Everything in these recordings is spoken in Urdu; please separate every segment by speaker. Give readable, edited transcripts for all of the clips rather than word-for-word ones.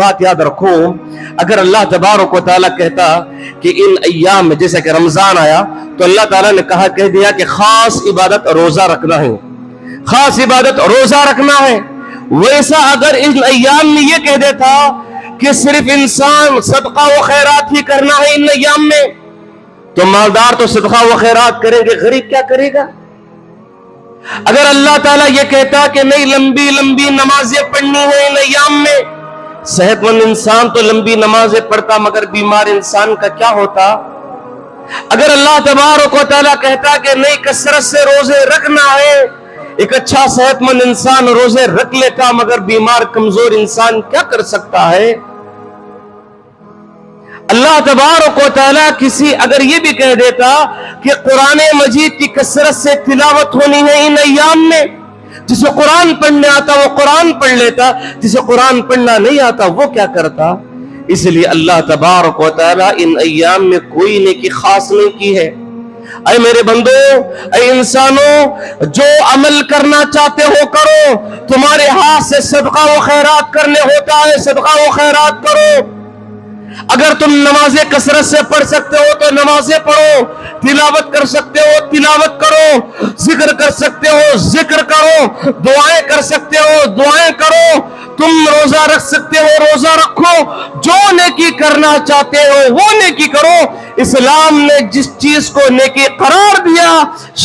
Speaker 1: بات یاد رکھو، اگر اللہ تبارک و تعالیٰ کہتا کہ ان ایام میں جیسے کہ رمضان آیا تو اللہ تعالیٰ نے کہہ دیا کہ خاص عبادت روزہ رکھنا ہے، خاص عبادت روزہ رکھنا ہے، ویسا اگر ان ایام میں یہ کہہ دیتا کہ صرف انسان صدقہ و خیرات ہی کرنا ہے ان ایام میں، تو مالدار تو صدقہ و خیرات کریں گے، غریب کیا کرے گا؟ اگر اللہ تعالیٰ یہ کہتا کہ نہیں لمبی لمبی نمازیں پڑھنی ہیں ان ایام میں، صحت مند انسان تو لمبی نمازیں پڑھتا، مگر بیمار انسان کا کیا ہوتا؟ اگر اللہ تبارک و تعالیٰ کہتا کہ نہیں کثرت سے روزے رکھنا ہے، ایک اچھا صحت مند انسان روزے رکھ لیتا، مگر بیمار کمزور انسان کیا کر سکتا ہے؟ اللہ تبارک و تعالیٰ اگر یہ بھی کہہ دیتا کہ قرآن مجید کی کثرت سے تلاوت ہونی ہے ان ایام میں، جسے قرآن پڑھنے آتا وہ قرآن پڑھ لیتا، جسے قرآن پڑھنا نہیں آتا وہ کیا کرتا؟ اس لیے اللہ تبارک و تعالیٰ ان ایام میں کوئی نیکی خاص نہیں کی ہے۔ اے میرے بندو، اے انسانوں، جو عمل کرنا چاہتے ہو کرو، تمہارے ہاتھ سے صدقہ و خیرات کرنے ہوتا ہے، صدقہ و خیرات کرو۔ اگر تم نمازیں کثرت سے پڑھ سکتے ہو تو نمازیں پڑھو، تلاوت کر سکتے ہو تلاوت کرو، ذکر کر سکتے ہو ذکر کرو، دعائیں کر سکتے ہو دعائیں کرو، تم روزہ رکھ سکتے ہو روزہ رکھو، جو نیکی کرنا چاہتے ہو وہ نیکی کرو۔ اسلام نے جس چیز کو نیکی قرار دیا،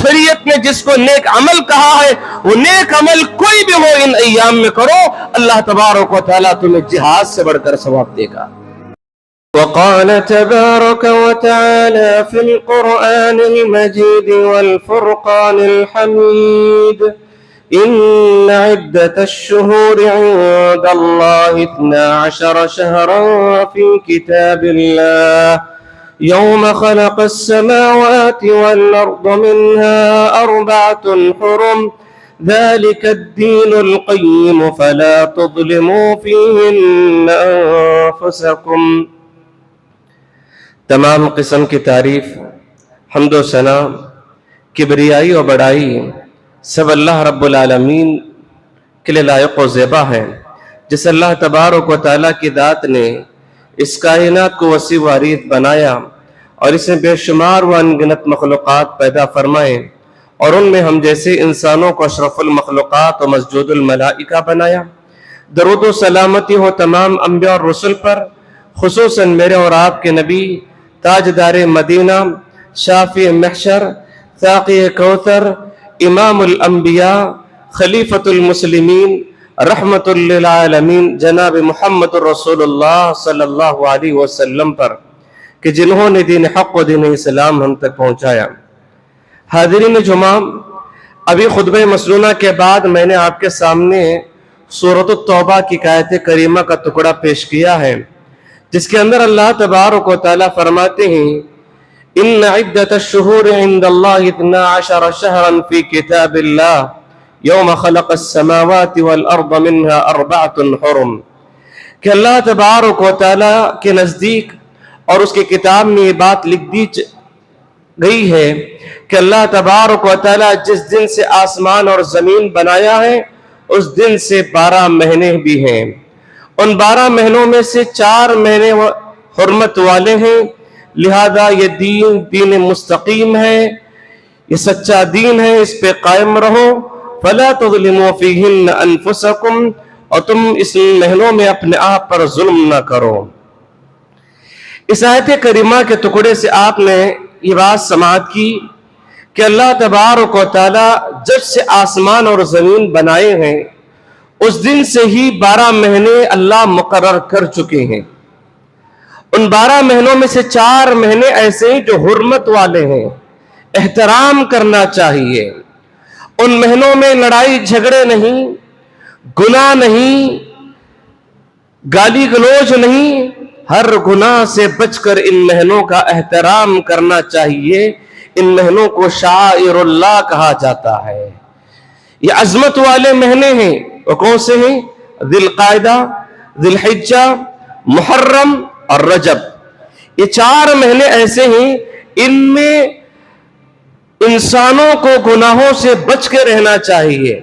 Speaker 1: شریعت نے جس کو نیک عمل کہا ہے، وہ نیک عمل کوئی بھی ہو ان ایام میں کرو، اللہ تبارک و تعالیٰ تمہیں جہاد سے بڑھ کر ثواب دے گا۔
Speaker 2: وقال تبارك وتعالى في القرآن المجيد والفرقان الحميد إن عدة الشهور عند الله 12 شهرا في كتاب الله يوم خلق السماوات والأرض منها 4 حرم ذلك الدين القيم فلا تظلموا فيهن أنفسكم۔
Speaker 1: تمام قسم کی تعریف، حمد و ثنا، کبریائی و بڑائی سب اللہ رب العالمین کے لیے لائق و زیبا ہے، جس اللہ تبارک و تعالیٰ کی ذات نے اس کائنات کو وسیع و عریض بنایا اور اسے بے شمار و انگنت مخلوقات پیدا فرمائے، اور ان میں ہم جیسے انسانوں کو اشرف المخلوقات و مسجود الملائکہ بنایا۔ درود و سلامتی ہو تمام انبیاء اور رسل پر، خصوصاً میرے اور آپ کے نبی تاجدار مدینہ، شافی محشر، ساقی کوثر، امام الانبیاء، خلیفۃ المسلمین، رحمت للعالمین جناب محمد رسول اللہ صلی اللہ علیہ وسلم پر، کہ جنہوں نے دین حق و دین اسلام ہم تک پہنچایا۔ حاضرین جمعہ، ابھی خطبہ مسنونہ کے بعد میں نے آپ کے سامنے سورۃ التوبہ کی آیت کریمہ کا ٹکڑا پیش کیا ہے، جس کے اندر اللہ تبارک و تعالیٰ فرماتے ہیں ان عدت الشہور عند اللہ 12 شہرا فی کتاب اللہ یوم خلق السماوات والارض منها 4 حرم، کہ اللہ تبارک و تعالیٰ کے نزدیک اور اس کی کتاب میں یہ بات لکھ دی گئی ہے کہ اللہ تبارک و تعالیٰ جس دن سے آسمان اور زمین بنایا ہے اس دن سے 12 مہینے بھی ہیں، ان 12 مہینوں میں سے 4 مہینے حرمت والے ہیں، لہذا یہ دین مستقیم ہے، یہ سچا دین ہے، اس پہ قائم رہو۔ فَلَا تُظْلِمُوا فِيهِنَّ أَنفُسَكُمْ، اور تم اس مہینوں میں اپنے آپ پر ظلم نہ کرو۔ اس آیت کریمہ کے ٹکڑے سے آپ نے یہ بات سماعت کی کہ اللہ تبارک و تعالیٰ جب سے آسمان اور زمین بنائے ہیں اس دن سے ہی 12 مہینے اللہ مقرر کر چکے ہیں۔ ان 12 مہینوں میں سے 4 مہینے ایسے ہیں جو حرمت والے ہیں، احترام کرنا چاہیے۔ ان مہینوں میں لڑائی جھگڑے نہیں، گناہ نہیں، گالی گلوچ نہیں، ہر گناہ سے بچ کر ان مہینوں کا احترام کرنا چاہیے۔ ان مہینوں کو شعائر اللہ کہا جاتا ہے، یہ عظمت والے مہینے ہیں۔ وہ کون سے ہیں؟ ذی القعدہ، ذی الحجہ، محرم اور رجب۔ یہ 4 مہینے ایسے ہیں ان میں انسانوں کو گناہوں سے بچ کے رہنا چاہیے،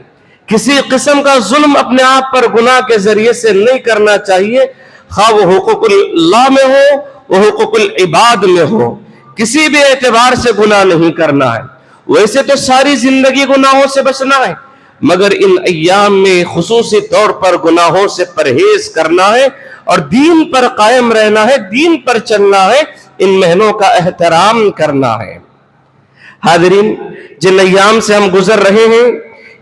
Speaker 1: کسی قسم کا ظلم اپنے آپ پر گناہ کے ذریعے سے نہیں کرنا چاہیے، خواہ وہ حقوق اللہ میں ہو وہ حقوق العباد میں ہو، کسی بھی اعتبار سے گناہ نہیں کرنا ہے۔ ویسے تو ساری زندگی گناہوں سے بچنا ہے، مگر ان ایام میں خصوصی طور پر گناہوں سے پرہیز کرنا ہے اور دین پر قائم رہنا ہے، دین پر چلنا ہے، ان مہینوں کا احترام کرنا ہے۔ حاضرین، جن ایام سے ہم گزر رہے ہیں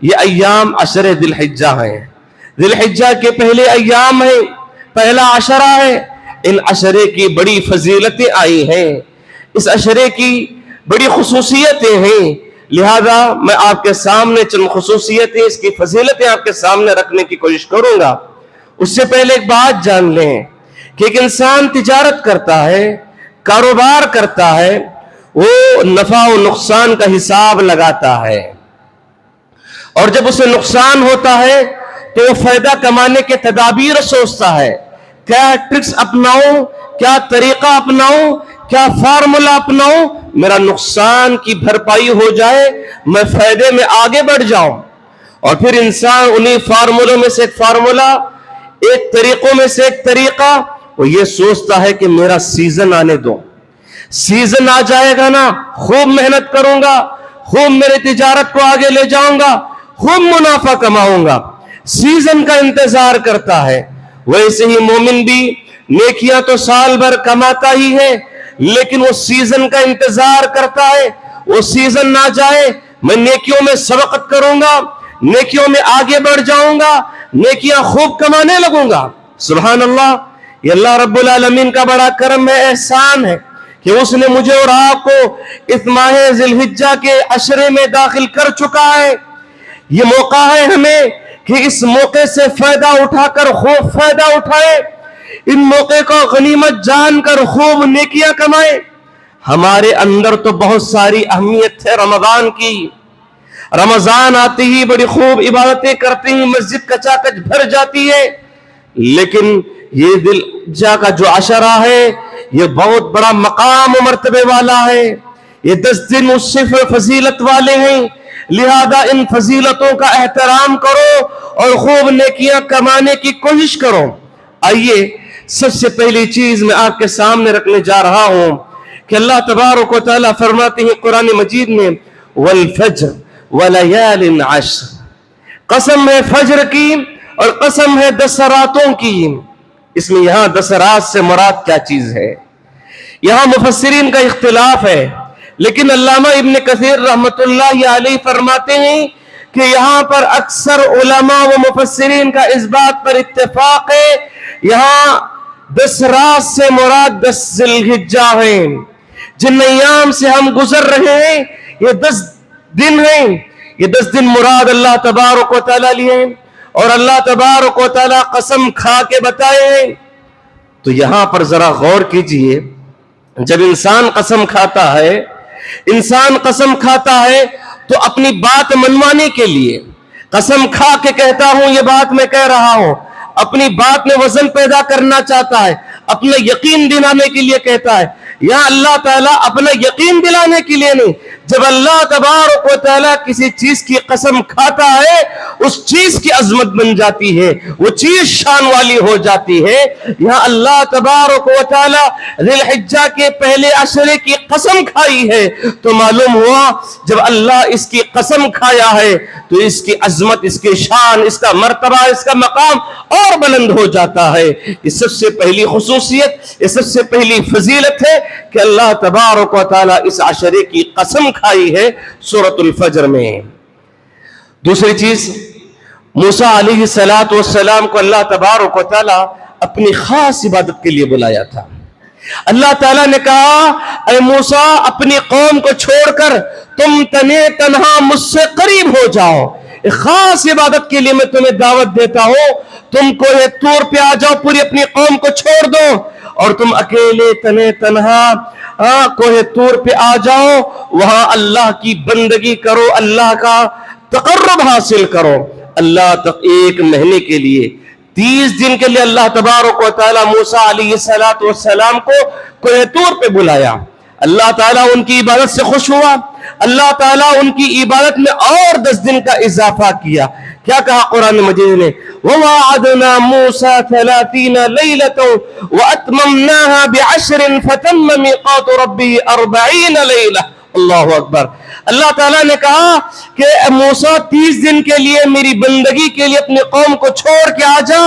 Speaker 1: یہ ایام عشر ذی الحجہ ہیں، ذی الحجہ کے پہلے ایام ہیں، پہلا عشرہ ہے۔ ان عشرے کی بڑی فضیلتیں آئی ہیں، اس عشرے کی بڑی خصوصیتیں ہیں، لہذا میں آپ کے سامنے چند خصوصیتیں، اس کی فضیلتیں آپ کے سامنے رکھنے کی کوشش کروں گا۔ اس سے پہلے ایک بات جان لیں کہ ایک انسان تجارت کرتا ہے، کاروبار کرتا ہے، وہ نفع و نقصان کا حساب لگاتا ہے، اور جب اسے نقصان ہوتا ہے تو وہ فائدہ کمانے کے تدابیر سوچتا ہے، کیا ٹرکس اپناؤں، کیا طریقہ اپناؤں، کیا فارمولا اپناؤں، میرا نقصان کی بھرپائی ہو جائے، میں فائدے میں آگے بڑھ جاؤں۔ اور پھر انسان انہی فارمولوں میں سے ایک فارمولا، ایک طریقوں میں سے ایک طریقہ، وہ یہ سوچتا ہے کہ میرا سیزن آنے دو، سیزن آ جائے گا نا، خوب محنت کروں گا، خوب میرے تجارت کو آگے لے جاؤں گا، خوب منافع کماؤں گا، سیزن کا انتظار کرتا ہے۔ ویسے ہی مومن بھی نیکیاں تو سال بھر کماتا ہی ہے، لیکن وہ سیزن کا انتظار کرتا ہے، وہ سیزن نہ جائے، میں نیکیوں میں سبقت کروں گا، نیکیوں میں آگے بڑھ جاؤں گا، نیکیاں خوب کمانے لگوں گا۔ سبحان اللہ، یہ اللہ رب العالمین کا بڑا کرم ہے، احسان ہے کہ اس نے مجھے اور آپ کو اس ماہ ذی الحجہ کے عشرے میں داخل کر چکا ہے۔ یہ موقع ہے ہمیں کہ اس موقع سے فائدہ اٹھا کر خوب فائدہ اٹھائے، ان موقع کو غنیمت جان کر خوب نیکیاں کمائے۔ ہمارے اندر تو بہت ساری اہمیت ہے رمضان کی، رمضان آتی ہی بڑی خوب عبادتیں کرتے ہیں، مسجد کچاکچ بھر جاتی ہے، لیکن یہ ذی الحجہ کا جو عشرہ ہے یہ بہت بڑا مقام و مرتبے والا ہے، یہ 10 دن اس سے فضیلت والے ہیں، لہذا ان فضیلتوں کا احترام کرو اور خوب نیکیاں کمانے کی کوشش کرو۔ آئیے سب سے پہلی چیز میں آپ کے سامنے رکھنے جا رہا ہوں کہ اللہ تبارک و تعالیٰ فرماتے ہیں قرآن مجید میں والفجر ولیال عشر، قسم ہے فجر کی اور قسم ہے 10 راتوں کی۔ اس میں یہاں 10 رات سے مراد کیا چیز ہے؟ یہاں مفسرین کا اختلاف ہے، لیکن علامہ ابن کثیر رحمت اللہ علیہ فرماتے ہیں کہ یہاں پر اکثر علماء و مفسرین کا اس بات پر اتفاق ہے، یہاں 10 رات سے مراد 10 ذی الحجہ ہیں۔ جن ایام سے ہم گزر رہے ہیں یہ 10 دن ہیں، یہ 10 دن مراد اللہ تبارک و تعالیٰ لیے ہیں، اور اللہ تبارک و تعالیٰ قسم کھا کے بتائے ہیں۔ تو یہاں پر ذرا غور کیجئے، جب انسان قسم کھاتا ہے، انسان قسم کھاتا ہے تو اپنی بات منوانے کے لیے قسم کھا کے کہتا ہوں یہ بات میں کہہ رہا ہوں، اپنی بات میں وزن پیدا کرنا چاہتا ہے، اپنا یقین دلانے کے لیے کہتا ہے۔ یہاں اللہ تعالیٰ اپنا یقین دلانے کے لیے نہیں، جب اللہ تبارک و تعالیٰ کسی چیز کی قسم کھاتا ہے اس چیز کی عظمت بن جاتی ہے، وہ چیز شان والی ہو جاتی ہے۔ یہاں اللہ تبارک و تعالیٰ ذی الحجہ کے پہلے عشرے کی قسم کھائی ہے تو معلوم ہوا جب اللہ اس کی قسم کھایا ہے تو اس کی عظمت، اس کی شان، اس کا مرتبہ، اس کا مقام اور بلند ہو جاتا ہے۔ یہ سب سے پہلی خصوصیت، یہ سب سے پہلی فضیلت ہے کہ اللہ تبارک و تعالیٰ اس عشرے کی قسم کھائی ہے سورۃ الفجر میں۔ دوسری چیز، موسیٰ علیہ السلام کو اللہ تبارک و تعالیٰ اپنی خاص عبادت کے لیے بلایا تھا۔ اللہ تعالیٰ نے کہا اے موسیٰ اپنی قوم کو چھوڑ کر تم تنہا مجھ سے قریب ہو جاؤ، ایک خاص عبادت کے لیے میں تمہیں دعوت دیتا ہوں، تم کوہ طور پہ آ جاؤ، پوری اپنی قوم کو چھوڑ دو اور تم اکیلے تنہا کوہ طور پہ آ جاؤ، وہاں اللہ کی بندگی کرو، اللہ کا تقرب حاصل کرو۔ اللہ تک 1 مہینے کے لیے 30 دن کے لیے اللہ تبارک و تعالیٰ موسیٰ علیہ السلام کو کوہ طور پہ بلایا۔ اللہ تعالیٰ ان کی عبادت سے خوش ہوا، اللہ تعالیٰ ان کی عبادت میں اور 10 دن کا اضافہ کیا کیا کہا قرآن مجید نے؟ وَوَعَدْنَا مُوسَى 30 لَيْلَةً وَأَتْمَمْنَاهَا بِعَشْرٍ فَتَمَّ مِيقَاتُ رَبِّهِ 40 لَيْلَةً. اللہ اکبر. اللہ تعالیٰ نے کہا کہ موسیٰ 30 دن کے لیے میری بندگی کے لیے اپنی قوم کو چھوڑ کے آ جا.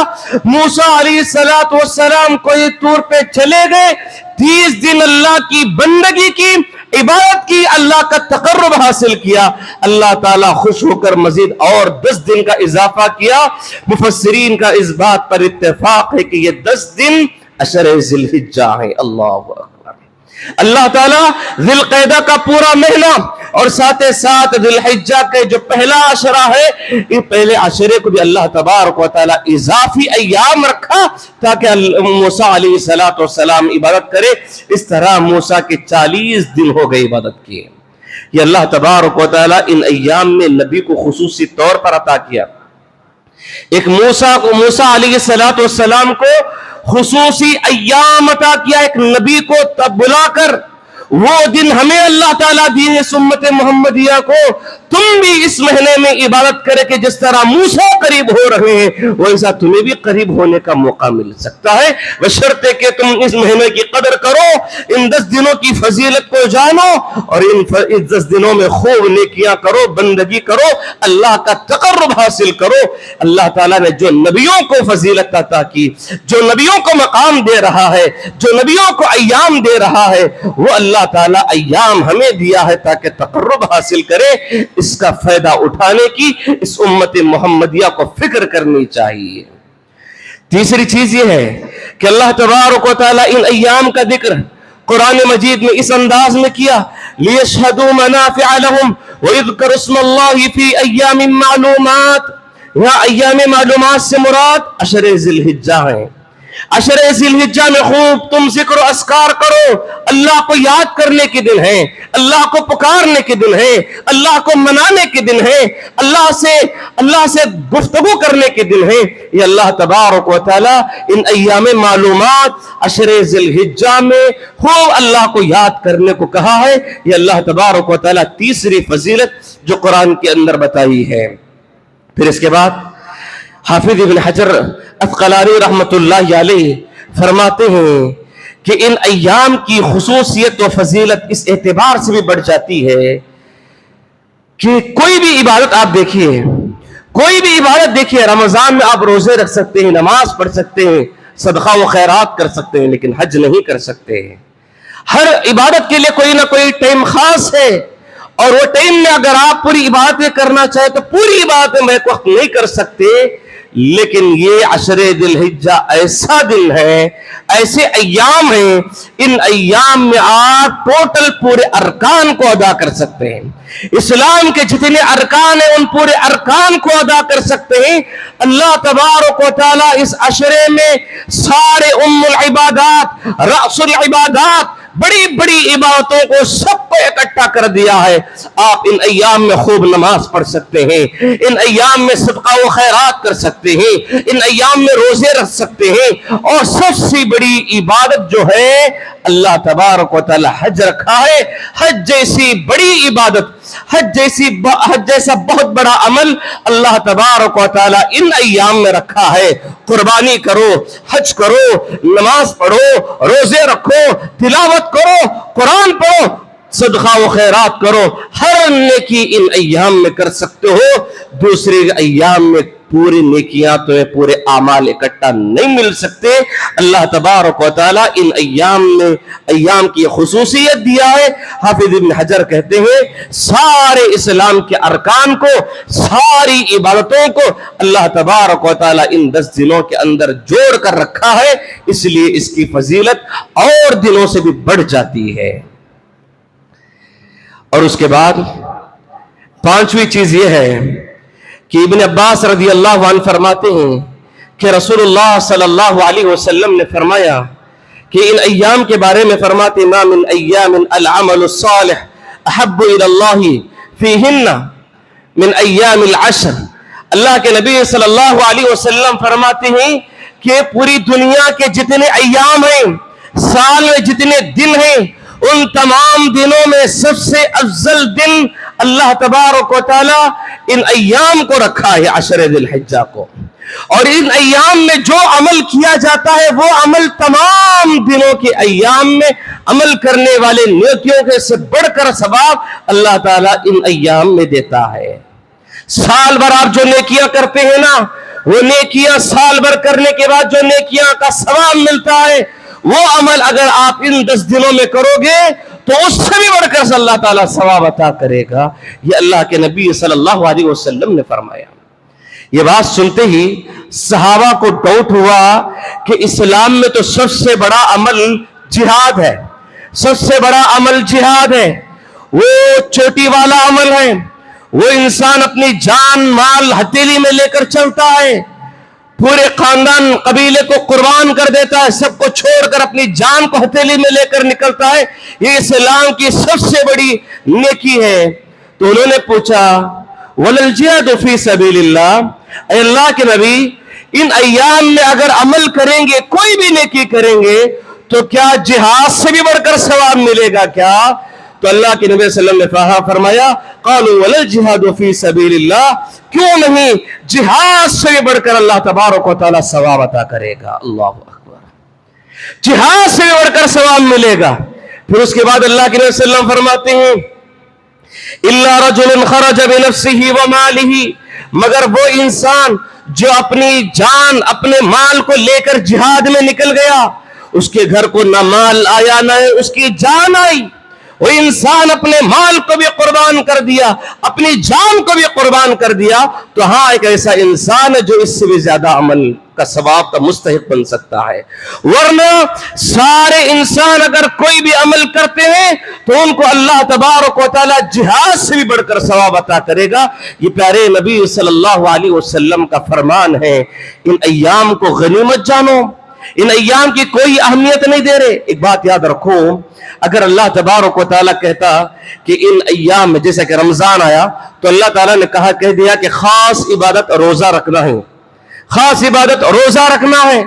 Speaker 1: موسیٰ علیہ السلام کو یہ طور پہ چلے گئے, 30 دن اللہ کی بندگی کی, عبادت کی, اللہ کا تقرب حاصل کیا. اللہ تعالیٰ خوش ہو کر مزید اور 10 دن کا اضافہ کیا. مفسرین کا اس بات پر اتفاق ہے کہ یہ 10 دن عشر ذی الحجہ ہیں. اللہ اکبر. اللہ تعالیٰ ذی القعدہ کا پورا مہینہ اور ساتھ ذی الحجہ کے جو پہلا عشرہ ہے, یہ پہلے عشرے کو بھی اللہ تبارک و تعالیٰ اضافی ایام رکھا تاکہ موسیٰ علیہ السلام عبادت کرے. اس طرح موسیٰ کے 40 دن ہو گئے عبادت کیے. یہ اللہ تبارک و تعالیٰ ان ایام میں نبی کو خصوصی طور پر عطا کیا. ایک موسیٰ علیہ السلام کو خصوصی ایام عطا کیا, ایک نبی کو تب بلا کر وہ دن ہمیں اللہ تعالیٰ دیے سنت محمدیہ کو, تم بھی اس مہینے میں عبادت کرے کہ جس طرح موسیٰ قریب ہو رہے ہیں ویسا تمہیں بھی قریب ہونے کا موقع مل سکتا ہے, بشرطے کہ تم اس مہینے کی قدر کرو, ان 10 دنوں کی فضیلت کو جانو اور ان 10 دنوں میں خوب نیکیاں کرو, بندگی کرو, اللہ کا تقرب حاصل کرو. اللہ تعالیٰ نے جو نبیوں کو فضیلت عطا کی, جو نبیوں کو مقام دے رہا ہے, جو نبیوں کو ایام دے رہا ہے, وہ اللہ تعالیٰ ایام ہمیں دیا ہے تاکہ تقرب حاصل کرے. اس کا فائدہ اٹھانے کی اس امت محمدیہ کو فکر کرنی چاہیے. تیسری چیز یہ ہے کہ اللہ تبارک و تعالیٰ ان ایام کا ذکر قرآن مجید میں اس انداز میں کیا, لِيَشْهَدُوا مَنَافِعَ لَهُمْ وَيُذْكَرُ اسْمَ اللَّهِ فِي أَيَّامٍ مَعْلُومَاتٍ. یہاں ایام معلومات سے مراد عشر ذی الحجہ ہیں. عشر ذی الحجہ میں خوب تم ذکر و اذکار کرو, اللہ کو یاد کرنے کے دن ہیں, اللہ کو پکارنے کے دن ہیں, اللہ کو منانے کے دن ہیں, اللہ سے گفتگو کرنے کے دن ہیں. یہ اللہ تبارک و تعالی ان ایام معلومات عشر ذی الحجہ میں خوب اللہ کو یاد کرنے کو کہا ہے. یہ اللہ تبارک و تعالی تیسری فضیلت جو قرآن کے اندر بتائی ہے. پھر اس کے بعد حافظ ابن حجر عسقلانی رحمت اللہ علیہ فرماتے ہیں کہ ان ایام کی خصوصیت و فضیلت اس اعتبار سے بھی بڑھ جاتی ہے کہ کوئی بھی عبادت آپ دیکھیے, رمضان میں آپ روزے رکھ سکتے ہیں, نماز پڑھ سکتے ہیں, صدقہ و خیرات کر سکتے ہیں, لیکن حج نہیں کر سکتے. ہر عبادت کے لیے کوئی نہ کوئی ٹائم خاص ہے, اور وہ ٹائم میں اگر آپ پوری عبادتیں کرنا چاہیں تو پوری عبادتیں میں ایک وقت نہیں کر سکتے. لیکن یہ عشر ذی الحجہ ایسا دن ہے, ایسے ایام ہیں, ان ایام میں آپ ٹوٹل پورے ارکان کو ادا کر سکتے ہیں. اسلام کے جتنے ارکان ہیں ان پورے ارکان کو ادا کر سکتے ہیں. اللہ تبارک و تعالی اس عشرے میں سارے العبادات, رأس العبادات, بڑی بڑی عبادتوں کو سب کو اکٹھا کر دیا ہے. آپ ان ایام میں خوب نماز پڑھ سکتے ہیں, ان ایام میں صدقہ و خیرات کر سکتے ہیں, ان ایام میں روزے رکھ سکتے ہیں, اور سب سے بڑی عبادت جو ہے اللہ تبارک و تعالی حج رکھا ہے. حج جیسی بڑی عبادت, حج جیسا بہت بڑا عمل اللہ تبارک و تعالی ان ایام میں رکھا ہے. قربانی کرو, حج کرو, نماز پڑھو, روزے رکھو, تلاوت کرو, قرآن پڑھو, صدقہ و خیرات کرو, ہر نیکی ان ایام میں کر سکتے ہو. دوسرے ایام میں پوری نیکیاں تمہیں پورے اعمال اکٹھا نہیں مل سکتے. اللہ تبارک و تعالیٰ ان ایام کی خصوصیت دیا ہے. حافظ ابن حجر کہتے ہیں سارے اسلام کے ارکان کو, ساری عبادتوں کو اللہ تبارک و تعالیٰ ان 10 دنوں کے اندر جوڑ کر رکھا ہے, اس لیے اس کی فضیلت اور دنوں سے بھی بڑھ جاتی ہے. اور اس کے بعد 5ویں چیز یہ ہے کہ ابن عباس رضی اللہ عنہ فرماتے ہیں کہ رسول اللہ صلی اللہ علیہ وسلم نے فرمایا کہ ان ایام کے بارے میں فرماتے ما من ایام العمل الصالح احب الى اللہ فیہن من ایام العشر. اللہ کے نبی صلی اللہ علیہ وسلم فرماتے ہیں کہ پوری دنیا کے جتنے ایام ہیں, سال میں جتنے دن ہیں, ان تمام دنوں میں سب سے افضل دن اللہ تبارک و تعالی ان ایام کو رکھا ہے عشر ذی الحجہ کو, اور ان ایام میں جو عمل کیا جاتا ہے وہ عمل تمام دنوں کے ایام میں عمل کرنے والے نیکیوں کے سے بڑھ کر ثواب اللہ تعالیٰ ان ایام میں دیتا ہے. سال بھر آپ جو نیکیاں کرتے ہیں نا, وہ نیکیاں سال بھر کرنے کے بعد جو نیکیاں کا ثواب ملتا ہے, وہ عمل اگر آپ ان 10 دنوں میں کرو گے تو اس سے بھی بڑھ کر اللہ تعالیٰ ثواب عطا کرے گا. یہ اللہ کے نبی صلی اللہ علیہ وسلم نے فرمایا. یہ بات سنتے ہی صحابہ کو ڈاؤٹ ہوا کہ اسلام میں تو سب سے بڑا عمل جہاد ہے, سب سے بڑا عمل جہاد ہے, وہ چوٹی والا عمل ہے, وہ انسان اپنی جان مال ہتھیلی میں لے کر چلتا ہے, پورے خاندان قبیلے کو قربان کر دیتا ہے, سب کو چھوڑ کر اپنی جان کو ہتھیلی میں لے کر نکلتا ہے, یہ اسلام کی سب سے بڑی نیکی ہے. تو انہوں نے پوچھا وَلَلْجِهَادُ فِي سَبِيلِ اللَّهِ, اے اللہ کے نبی ان ایام میں اگر عمل کریں گے, کوئی بھی نیکی کریں گے, تو کیا جہاد سے بھی بڑھ کر ثواب ملے گا کیا؟ تو اللہ کے نبی صلی اللہ علیہ وسلم نے فرمایا قالوا وَلَلْجِهَادُ فِي سَبِيلِ اللَّهِ, کیوں نہیں, جہاد سے بھی بڑھ کر اللہ تبارک و تعالی ثواب عطا کرے گا. اللہ اکبر, جہاد سے بھی بڑھ کر ثواب ملے گا. پھر اس کے بعد اللہ کے نبی صلی اللہ علیہ وسلم فرماتے ہیں إِلَّا رَجُلٌ خَرَجَ بِنَفْسِهِ وَمَالِهِ, مگر وہ انسان جو اپنی جان اپنے مال کو لے کر جہاد میں نکل گیا, اس کے گھر کو نہ مال آیا نہ اس کی جان آئی, وہ انسان اپنے مال کو بھی قربان کر دیا, اپنی جان کو بھی قربان کر دیا, تو ہاں ایک ایسا انسان ہے جو اس سے بھی زیادہ عمل کا ثواب کا مستحق بن سکتا ہے. ورنہ سارے انسان اگر کوئی بھی عمل کرتے ہیں تو ان کو اللہ تبارک و تعالی جہاد سے بھی بڑھ کر ثواب عطا کرے گا. یہ پیارے نبی صلی اللہ علیہ وسلم کا فرمان ہے. ان ایام کو غنیمت جانو, ان ایام کی کوئی اہمیت نہیں دے رہے. ایک بات یاد رکھو, اگر اللہ تبارک و تعالیٰ کہتا کہ ان ایام میں, جیسے کہ رمضان آیا تو اللہ تعالیٰ نے کہہ دیا کہ خاص عبادت روزہ رکھنا ہے, خاص عبادت روزہ رکھنا ہے,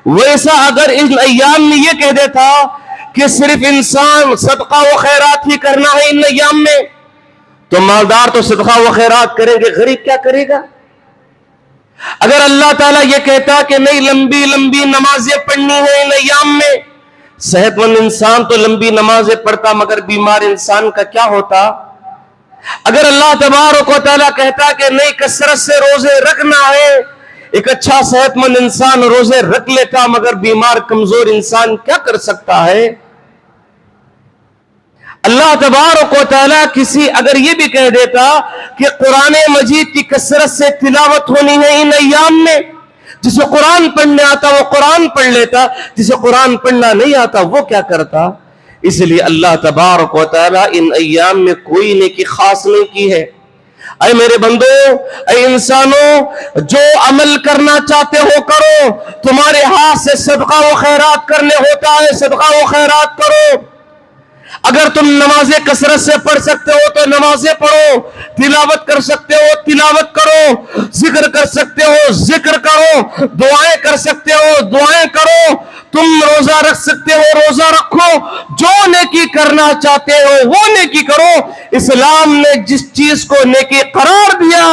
Speaker 1: ویسا اگر ان ایام میں یہ کہہ دیتا کہ صرف انسان صدقہ و خیرات ہی کرنا ہے ان ایام میں, تو مالدار تو صدقہ و خیرات کریں گے, غریب کیا کرے گا؟ اگر اللہ تعالیٰ یہ کہتا کہ نہیں لمبی لمبی نمازیں پڑھنی ہیں ان ایام میں, صحت مند انسان تو لمبی نمازیں پڑھتا, مگر بیمار انسان کا کیا ہوتا؟ اگر اللہ تبارک و تعالیٰ کہتا کہ نہیں کثرت سے روزے رکھنا ہے, ایک اچھا صحت مند انسان روزے رکھ لیتا, مگر بیمار کمزور انسان کیا کر سکتا ہے؟ اللہ تبارک و تعالیٰ کسی اگر یہ بھی کہہ دیتا کہ قرآن مجید کی کثرت سے تلاوت ہونی ہے ان ایام میں, جسے قرآن پڑھنے آتا وہ قرآن پڑھ لیتا, جسے قرآن پڑھنا نہیں آتا وہ کیا کرتا؟ اس لیے اللہ تبارک و تعالیٰ ان ایام میں کوئی نیکی خاص نہیں کی ہے. اے میرے بندو, اے انسانوں, جو عمل کرنا چاہتے ہو کرو, تمہارے ہاتھ سے صدقہ و خیرات کرنے ہوتا ہے, صدقہ و خیرات کرو. اگر تم نمازیں کثرت سے پڑھ سکتے ہو تو نمازیں پڑھو, تلاوت کر سکتے ہو تلاوت کرو, ذکر کر سکتے ہو ذکر کرو, دعائیں کر سکتے ہو دعائیں کرو, تم روزہ رکھ سکتے ہو روزہ رکھو, جو نیکی کرنا چاہتے ہو وہ نیکی کرو. اسلام نے جس چیز کو نیکی قرار دیا,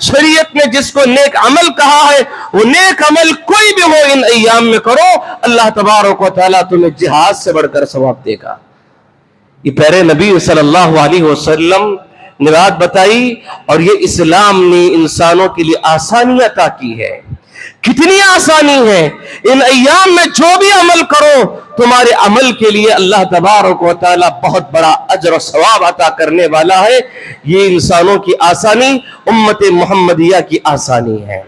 Speaker 1: شریعت نے جس کو نیک عمل کہا ہے, وہ نیک عمل کوئی بھی ہو ان ایام میں کرو, اللہ تبارک و تعالیٰ تمہیں جہاد سے بڑھ کر ثواب دے گا. یہ پیارے نبی صلی اللہ علیہ وسلم نے بات بتائی, اور یہ اسلام نے انسانوں کے لیے آسانی عطا کی ہے. کتنی آسانی ہے, ان ایام میں جو بھی عمل کرو تمہارے عمل کے لیے اللہ تبارک و تعالی بہت بڑا اجر و ثواب عطا کرنے والا ہے. یہ انسانوں کی آسانی, امت محمدیہ کی آسانی ہے.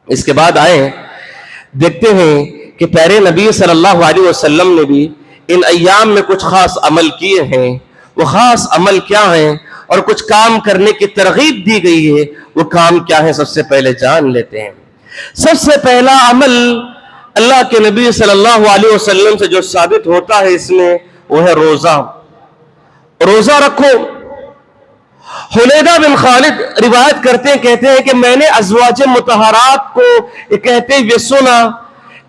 Speaker 1: اس کے بعد آئے دیکھتے ہیں کہ پیارے نبی صلی اللہ علیہ وسلم نے بھی ان ایام میں کچھ خاص عمل کیے ہیں. وہ خاص عمل کیا ہیں اور کچھ کام کرنے کی ترغیب دی گئی ہے, وہ کام کیا ہیں سب سے پہلے جان لیتے ہیں. سب سے پہلا عمل اللہ کے نبی صلی اللہ علیہ وسلم سے جو ثابت ہوتا ہے اس میں وہ ہے روزہ. روزہ رکھو. حنیدہ بن خالد روایت کرتے ہیں, کہتے ہیں کہ میں نے ازواج مطہرات کو کہتے ہوئے سنا,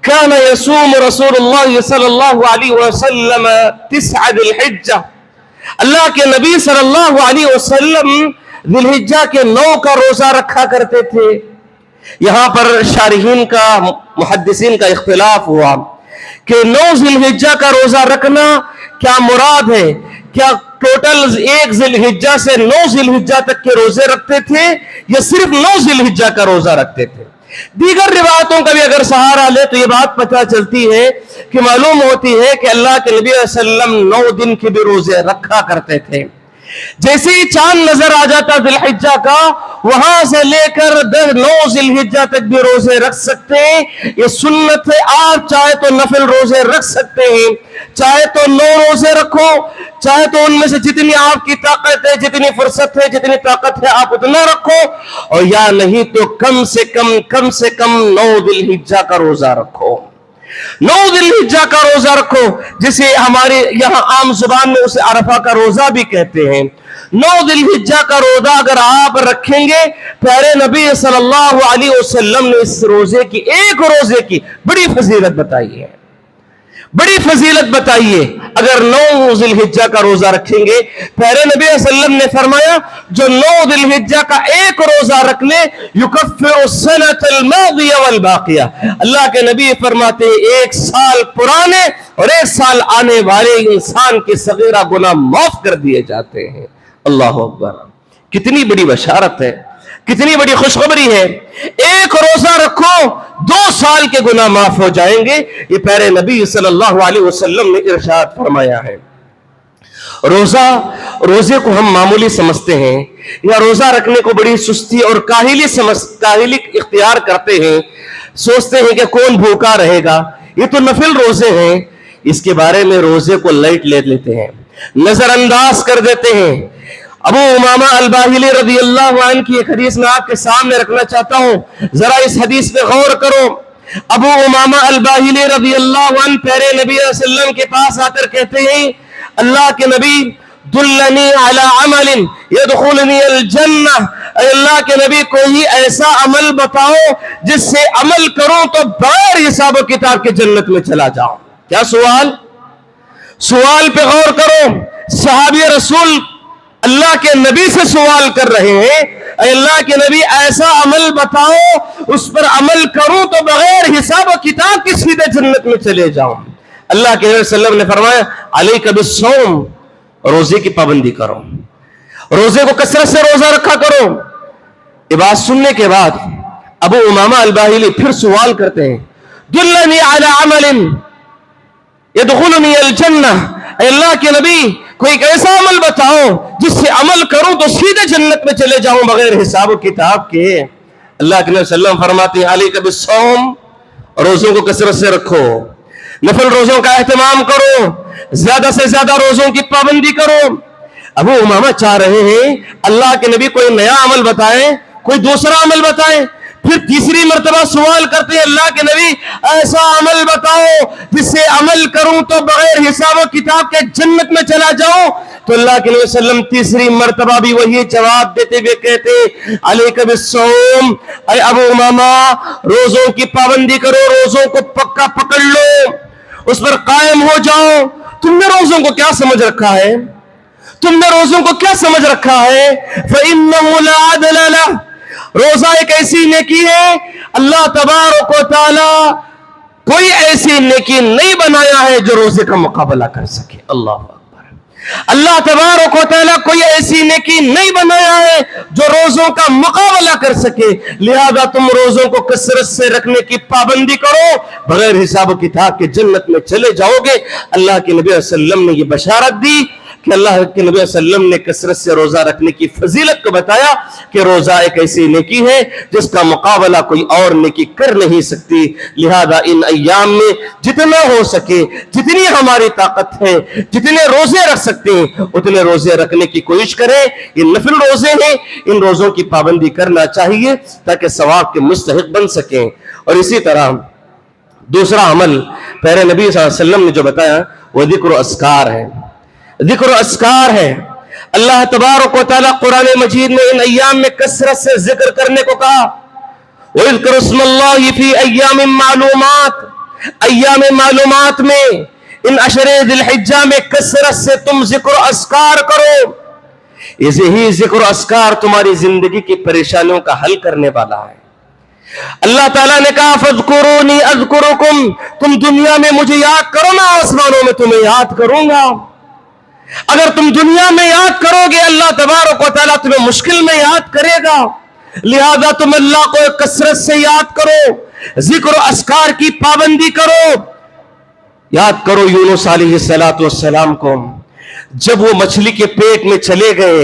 Speaker 1: كان يصوم رسول الله صلی اللہ علیہ وسلم 9 ذی الحجہ, اللہ کے نبی صلی اللہ علیہ وسلم ذوالحجہ کے 9 کا روزہ رکھا کرتے تھے. یہاں پر شارحین کا محدثین کا اختلاف ہوا کہ 9 ذوالحجہ کا روزہ رکھنا کیا مراد ہے؟ کیا ٹوٹل 1 ذوالحجہ سے 9 ذوالحجہ تک کے روزے رکھتے تھے یا صرف 9 ذوالحجہ کا روزہ رکھتے تھے؟ دیگر روایتوں کا بھی اگر سہارا لے تو یہ بات پتہ چلتی ہے کہ معلوم ہوتی ہے کہ اللہ کے نبی صلی اللہ علیہ وسلم 9 دن کے بھی روزے رکھا کرتے تھے. جیسے ہی چاند نظر آ جاتا ذوالحجہ کا وہاں سے لے کر 9 ذوالحجہ تک بھی روزے رکھ سکتے ہیں. یہ سنت ہے. آپ چاہے تو نفل روزے رکھ سکتے ہیں, چاہے تو 9 روزے رکھو, چاہے تو ان میں سے جتنی آپ کی طاقت ہے, جتنی فرصت ہے, جتنی طاقت ہے آپ اتنا رکھو, اور یا نہیں تو کم سے کم 9 ذوالحجہ کا روزہ رکھو. 9 ذوالحجہ کا روزہ رکھو, جسے ہمارے یہاں عام زبان میں اسے عرفہ کا روزہ بھی کہتے ہیں. 9 ذوالحجہ کا روزہ اگر آپ رکھیں گے, پیارے نبی صلی اللہ علیہ وسلم نے اس روزے کی, ایک روزے کی بڑی فضیلت بتائی ہے, بڑی فضیلت بتائی ہے. اگر 9 ذوالحجہ کا روزہ رکھیں گے, پیارے نبی صلی اللہ علیہ وسلم نے فرمایا جو 9 ذوالحجہ کا ایک روزہ رکھ لے یکفر السنۃ الماضیہ والباقیہ, اللہ کے نبی فرماتے ہیں 1 سال پرانے اور 1 سال آنے والے انسان کے صغیرہ گناہ معاف کر دیے جاتے ہیں. اللہ اکبر, کتنی بڑی بشارت ہے, کتنی بڑی خوشخبری ہے. ایک روزہ رکھو 2 سال کے گناہ معاف ہو جائیں گے. یہ پیارے نبی صلی اللہ علیہ وسلم نے ارشاد فرمایا ہے. روزے کو ہم معمولی سمجھتے ہیں یا روزہ رکھنے کو بڑی سستی اور کاہلی اختیار کرتے ہیں, سوچتے ہیں کہ کون بھوکا رہے گا, یہ تو نفل روزے ہیں. اس کے بارے میں روزے کو لائٹ لے لیتے ہیں, نظر انداز کر دیتے ہیں. ابو امامہ الباہلی رضی اللہ عنہ کی ایک حدیث میں آپ کے سامنے رکھنا چاہتا ہوں, ذرا اس حدیث پہ غور کرو. ابو امامہ الباہلی رضی اللہ عنہ پیارے نبی صلی اللہ علیہ وسلم کے پاس آ کر کہتے ہیں اللہ کے نبی دلنی علی عمل یدخلنی الجنہ, اے اللہ کے نبی کوئی ایسا عمل بتاؤ جس سے عمل کروں تو بغیر حساب و کتاب کے جنت میں چلا جاؤں. کیا سوال پہ غور کرو. صحابی رسول اللہ کے نبی سے سوال کر رہے ہیں, اے اللہ کے نبی ایسا عمل بتاؤ اس پر عمل کروں تو بغیر حساب و کتاب کے سیدھے جنت میں چلے جاؤں. اللہ کے نبی صلی اللہ علیہ وسلم نے فرمایا علیک بالصوم, روزے کی پابندی کرو, روزے کو کثرت سے روزہ رکھا کرو. یہ بات سننے کے بعد ابو امامہ الباہلی پھر سوال کرتے ہیں دلنی علی عمل یدخلنی الجنہ, اے اللہ کے نبی کوئی ایسا عمل بتاؤ جس سے عمل کروں تو سیدھے جنت میں چلے جاؤں بغیر حساب و کتاب کے. اللہ کے نبی صلی اللہ علیہ وسلم فرماتے ہیں علیک بالصوم, روزوں کو کثرت سے رکھو, نفل روزوں کا اہتمام کرو, زیادہ سے زیادہ روزوں کی پابندی کرو. ابو امامہ چاہ رہے ہیں اللہ کے نبی کوئی نیا عمل بتائیں, کوئی دوسرا عمل بتائیں. پھر تیسری مرتبہ سوال کرتے ہیں اللہ کے نبی ایسا عمل بتاؤ جس سے عمل کروں تو بغیر حساب و کتاب کے جنت میں چلا جاؤں. تو اللہ کے نبی صلی اللہ علیہ وسلم تیسری مرتبہ بھی وہی جواب دیتے ہوئے کہتے علیک بالصوم, اے ابو امامہ روزوں کی پابندی کرو, روزوں کو پکا پکڑ لو, اس پر قائم ہو جاؤ. تم نے روزوں کو کیا سمجھ رکھا ہے, تم نے روزوں کو کیا سمجھ رکھا ہے؟ فَإِنَّهُ لَا عَدْلَ لَهُ, روزہ ایک ایسی نیکی ہے اللہ تبارک و تعالی کوئی ایسی نیکی نہیں بنایا ہے جو روزے کا مقابلہ کر سکے. اللہ اکبر, اللہ تبارک و تعالی کوئی ایسی نیکی نہیں بنایا ہے جو روزوں کا مقابلہ کر سکے. لہذا تم روزوں کو کثرت سے رکھنے کی پابندی کرو, بغیر حساب و کتاب کے جنت میں چلے جاؤ گے. اللہ کے نبی صلی اللہ علیہ وسلم نے یہ بشارت دی کہ اللہ کے نبی صلی اللہ علیہ وسلم نے کثرت سے روزہ رکھنے کی فضیلت کو بتایا کہ روزہ ایک ایسی نیکی ہے جس کا مقابلہ کوئی اور نیکی کر نہیں سکتی. لہذا ان ایام میں جتنا ہو سکے, جتنی ہماری طاقت ہے, جتنے روزے رکھ سکتے ہیں اتنے روزے رکھنے کی کوشش کریں. یہ نفل روزے ہیں, ان روزوں کی پابندی کرنا چاہیے تاکہ ثواب کے مستحق بن سکیں. اور اسی طرح دوسرا عمل پیارے نبی صلی اللہ علیہ وسلم نے جو بتایا وہ ذکر و اذکار ہے. ذکر و اذکار ہے. اللہ تبارک و تعالی قرآن مجید میں ان ایام میں کثرت سے ذکر کرنے کو کہا, وَاذْكُرُوا اسْمَ اللَّهِ فِي أَيَّامٍ مَّعْلُومَاتٍ, ایام معلومات میں ان عشر ذی الحجہ میں کثرت سے تم ذکر و اذکار کرو. یہی ذکر و اذکار تمہاری زندگی کی پریشانیوں کا حل کرنے والا ہے۔ اللہ تعالیٰ نے کہا فَاذْكُرُونِي أَذْكُرُكُمْ، تم دنیا میں مجھے یاد کرو نا، آسمانوں میں تمہیں یاد کروں گا۔ اگر تم دنیا میں یاد کرو گے اللہ تبارک و تعالیٰ تمہیں مشکل میں یاد کرے گا، لہذا تم اللہ کو کثرت سے یاد کرو، ذکر و اذکار کی پابندی کرو۔ یاد کرو یونس علیہ السلام کو، جب وہ مچھلی کے پیٹ میں چلے گئے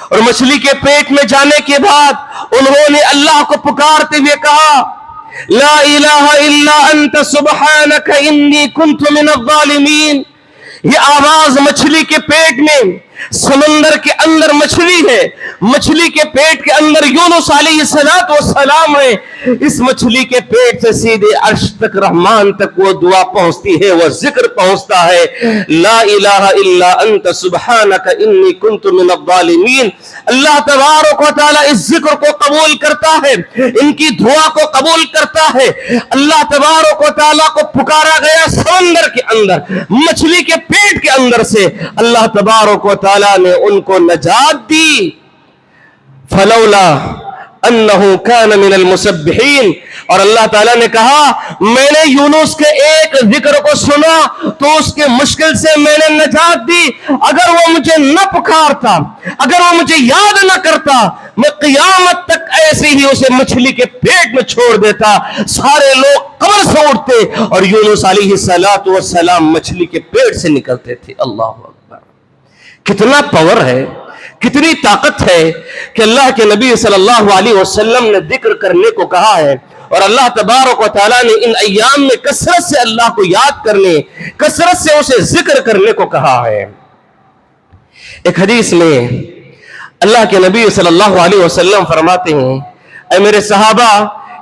Speaker 1: اور مچھلی کے پیٹ میں جانے کے بعد انہوں نے اللہ کو پکارتے ہوئے کہا لا الہ الا انت سبحانک انی کنت من الظالمین۔ یہ آواز مچھلی کے پیٹ میں، سمندر کے اندر مچھلی ہے، مچھلی کے پیٹ کے اندر یونس علیہ السلام ہے، اس مچھلی کے پیٹ سے سیدھے عرش تک، رحمان تک وہ دعا پہنچتی ہے، وہ ذکر پہنچتا ہے، لا الہ الا انت سبحانک انی کنت من الظالمین۔ اللہ تبارک و تعالیٰ اس ذکر کو قبول کرتا ہے، ان کی دعا کو قبول کرتا ہے۔ اللہ تبارک و تعالیٰ کو پکارا گیا سمندر کے اندر، مچھلی کے پیٹ کے اندر سے، اللہ تبارک و تعالیٰ نے ان کو نجات دی۔ فلولا انہ کان من المسبحین، اور اللہ تعالیٰ نے کہا میں نے یونس کے ایک ذکر کو سنا تو اس کے مشکل سے میں نے نجات دی۔ اگر وہ مجھے نہ پکارتا، اگر وہ مجھے یاد نہ کرتا، میں قیامت تک ایسے ہی اسے مچھلی کے پیٹ میں چھوڑ دیتا، سارے لوگ قبر سے اٹھتے اور یونس علیہ السلام مچھلی کے پیٹ سے نکلتے تھے۔ اللہ اکبر، کتنا پاور ہے، کتنی طاقت ہے کہ اللہ کے نبی صلی اللہ علیہ وسلم نے ذکر کرنے کو کہا ہے، اور اللہ تبارک و تعالیٰ نے ان ایام میں کثرت سے اللہ کو یاد کرنے، کثرت سے اسے ذکر کرنے کو کہا ہے۔ ایک حدیث میں اللہ کے نبی صلی اللہ علیہ وسلم فرماتے ہیں اے میرے صحابہ،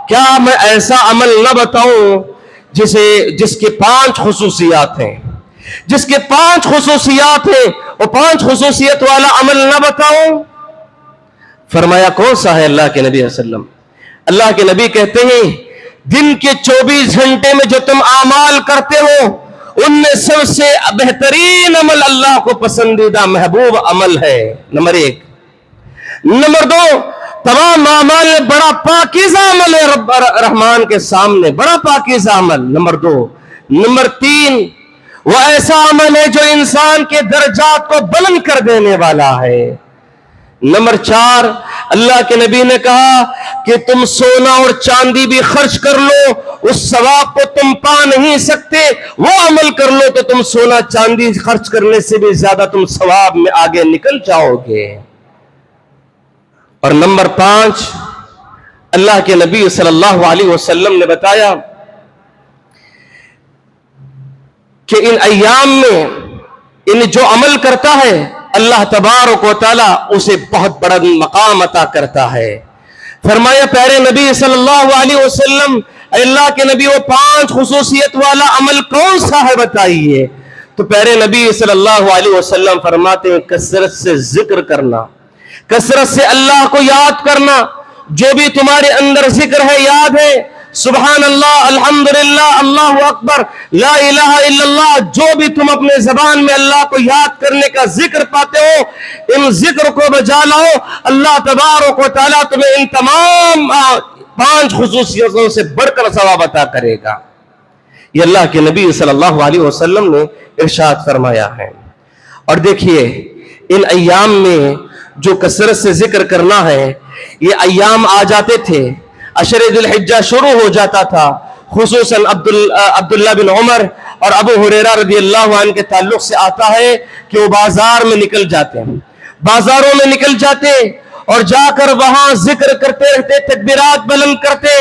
Speaker 1: کیا میں ایسا عمل نہ بتاؤں جس کے 5 خصوصیات ہیں، جس کے 5 خصوصیات ہیں، وہ 5 خصوصیت والا عمل نہ بتاؤں؟ فرمایا کون سا ہے اللہ کے نبی صلی اللہ علیہ وسلم؟ اللہ کے نبی کہتے ہیں دن کے 24 گھنٹے میں جو تم اعمال کرتے ہو ان میں سب سے بہترین عمل، اللہ کو پسندیدہ محبوب عمل ہے، نمبر 1۔ نمبر 2، تمام اعمال میں بڑا پاکیزہ عمل ہے رب رحمان کے سامنے، بڑا پاکیزہ عمل، نمبر 2۔ نمبر 3، وہ ایسا عمل ہے جو انسان کے درجات کو بلند کر دینے والا ہے۔ نمبر 4، اللہ کے نبی نے کہا کہ تم سونا اور چاندی بھی خرچ کر لو، اس ثواب کو تم پا نہیں سکتے، وہ عمل کر لو تو تم سونا چاندی خرچ کرنے سے بھی زیادہ تم ثواب میں آگے نکل جاؤ گے۔ اور نمبر 5، اللہ کے نبی صلی اللہ علیہ وسلم نے بتایا کہ ان ایام میں ان جو عمل کرتا ہے اللہ تبارک و تعالیٰ اسے بہت بڑا مقام عطا کرتا ہے۔ فرمایا پیارے نبی صلی اللہ علیہ وسلم، اے اللہ کے نبی وہ 5 خصوصیت والا عمل کون سا ہے بتائیے؟ تو پیارے نبی صلی اللہ علیہ وسلم فرماتے ہیں کثرت سے ذکر کرنا، کثرت سے اللہ کو یاد کرنا، جو بھی تمہارے اندر ذکر ہے، یاد ہے، سبحان اللہ، الحمدللہ، اللہ اکبر، لا الہ الا اللہ، جو بھی تم اپنے زبان میں اللہ کو یاد کرنے کا ذکر پاتے ہو، ان ذکر کو بجا لاؤ، اللہ تبارک و تعالیٰ تمہیں ان تمام 5 خصوصیتوں سے بڑھ کر ثواب عطا کرے گا۔ یہ اللہ کے نبی صلی اللہ علیہ وسلم نے ارشاد فرمایا ہے۔ اور دیکھیے ان ایام میں جو کثرت سے ذکر کرنا ہے، یہ ایام آ جاتے تھے، عشر ذی الحجہ شروع ہو جاتا تھا، خصوصاً عبداللہ بن عمر اور ابو ہریرہ رضی اللہ عنہ کے تعلق سے آتا ہے کہ وہ بازار میں نکل جاتے ہیں، بازاروں میں نکل جاتے اور جا کر وہاں ذکر کرتے رہتے، تکبیرات بلند کرتے،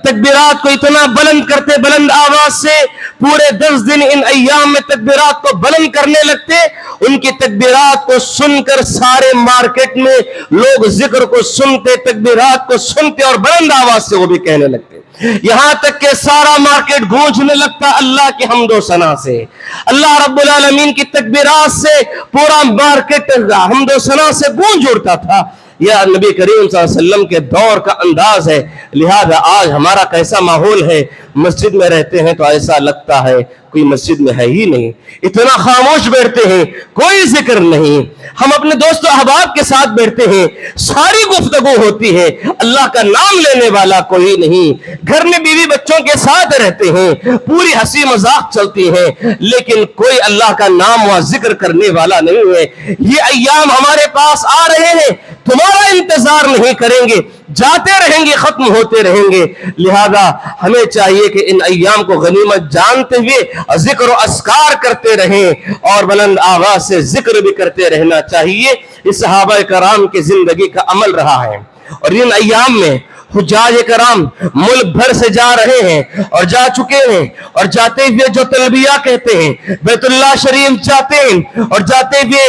Speaker 1: تکبیرات کو اتنا بلند کرتے، بلند آواز سے، پورے 10 دن ان ایام میں تکبیرات کو بلند کرنے لگتے۔ ان کی تکبیرات کو سن کر سارے مارکیٹ میں لوگ ذکر کو سنتے، تکبیرات کو سنتے اور بلند آواز سے وہ بھی کہنے لگتے، یہاں تک کہ سارا مارکیٹ گونجنے لگتا اللہ کی حمد و ثنا سے، اللہ رب العالمین کی تکبیرات سے پورا مارکیٹ حمد و ثنا سے گونج اڑتا تھا۔ یہ نبی کریم صلی اللہ علیہ وسلم کے دور کا انداز ہے. لہذا آج ہمارا کیسا ماحول ہے, مسجد میں رہتے ہیں تو ایسا لگتا ہے کوئی مسجد میں ہے ہی نہیں, اتنا خاموش بیٹھتے ہیں, کوئی ذکر نہیں. ہم اپنے دوست و احباب کے ساتھ بیٹھتے ہیں, ساری گفتگو ہوتی ہے, اللہ کا نام لینے والا کوئی نہیں. گھر میں بیوی بچوں کے ساتھ رہتے ہیں, پوری ہنسی مذاق چلتی ہے, لیکن کوئی اللہ کا نام و ذکر کرنے والا نہیں ہے. یہ ایام ہمارے پاس آ رہے ہیں, تمہارا انتظار نہیں کریں گے, جاتے رہیں گے, ختم ہوتے رہیں گے. لہذا ہمیں چاہیے کہ ان ایام کو غنیمت جانتے ہوئے ذکر و اذکار کرتے رہیں اور بلند آواز سے ذکر بھی کرتے رہنا چاہیے. اس صحابہ کرام کی زندگی کا عمل رہا ہے. اور ان ایام میں حجاج کرام ملک بھر سے جا رہے ہیں اور جا چکے ہیں, اور جاتے ہوئے جو تلبیہ کہتے ہیں, بیت اللہ شریف جاتے ہیں اور جاتے ہوئے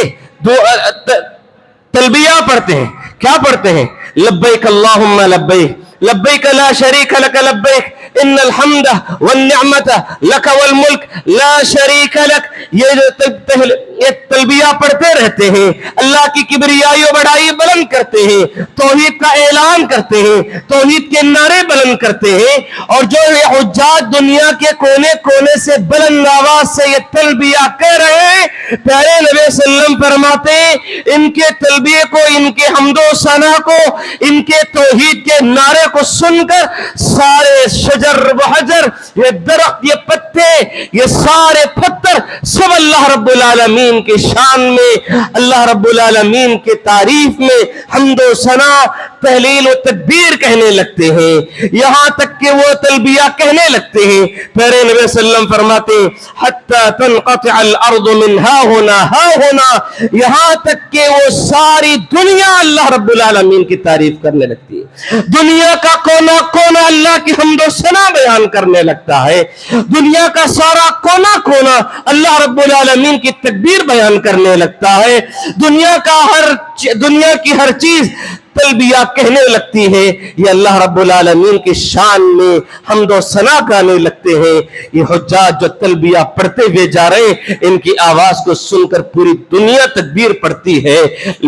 Speaker 1: تلبیہ پڑھتے ہیں. کیا پڑھتے ہیں؟ لبیک اللہم لبیک لبیک لا شریک لک لبیک ان الحمد والنعمت لک والملک لا شریک لک. یہ جو تلبیہ پڑھتے رہتے ہیں, اللہ کی کبریائی و بڑائی بلند کرتے ہیں, توحید کا اعلان کرتے ہیں, توحید کے نعرے بلند کرتے ہیں. اور جو یہ حجاج دنیا کے کونے کونے سے بلند آواز سے یہ تلبیہ کہہ رہے ہیں, پیارے نبی صلی اللہ علیہ وسلم فرماتے ہیں ان کے تلبیہ کو, ان کے حمد و ثنا کو, ان کے توحید کے نعرے کو سن کر سارے شجر و حجر, یہ درخت, یہ پتے, یہ سارے پتھر سب اللہ رب العالمین کی شان میں, اللہ رب العالمین کی تعریف میں حمد و ثنا, تہلیل و تکبیر کہنے لگتے ہیں, یہاں تک کہ وہ تلبیہ کہنے لگتے ہیں. پیارے نبی صلی اللہ علیہ وسلم فرماتے ہیں حتی تنقطع الارض من ہا ہونا, یہاں تک کہ وہ ساری دنیا اللہ رب العالمین کی تعریف کرنے لگتی ہے. دنیا کا کونا کونا اللہ کی حمد و ثنا بیان کرنے لگتا ہے. دنیا کا سارا کونا کونا اللہ رب العالمین کی تکبیر بیان کرنے لگتا ہے. دنیا کی ہر چیز تلبیہ کہنے لگتی ہے. یہ اللہ رب العالمین کی شان میں حمد و ثنا گانے لگتے ہیں. یہ حجاج جو تلبیہ پڑھتے ہوئے جا رہے ہیں, ان کی آواز کو سن کر پوری دنیا تکبیر پڑھتی ہے.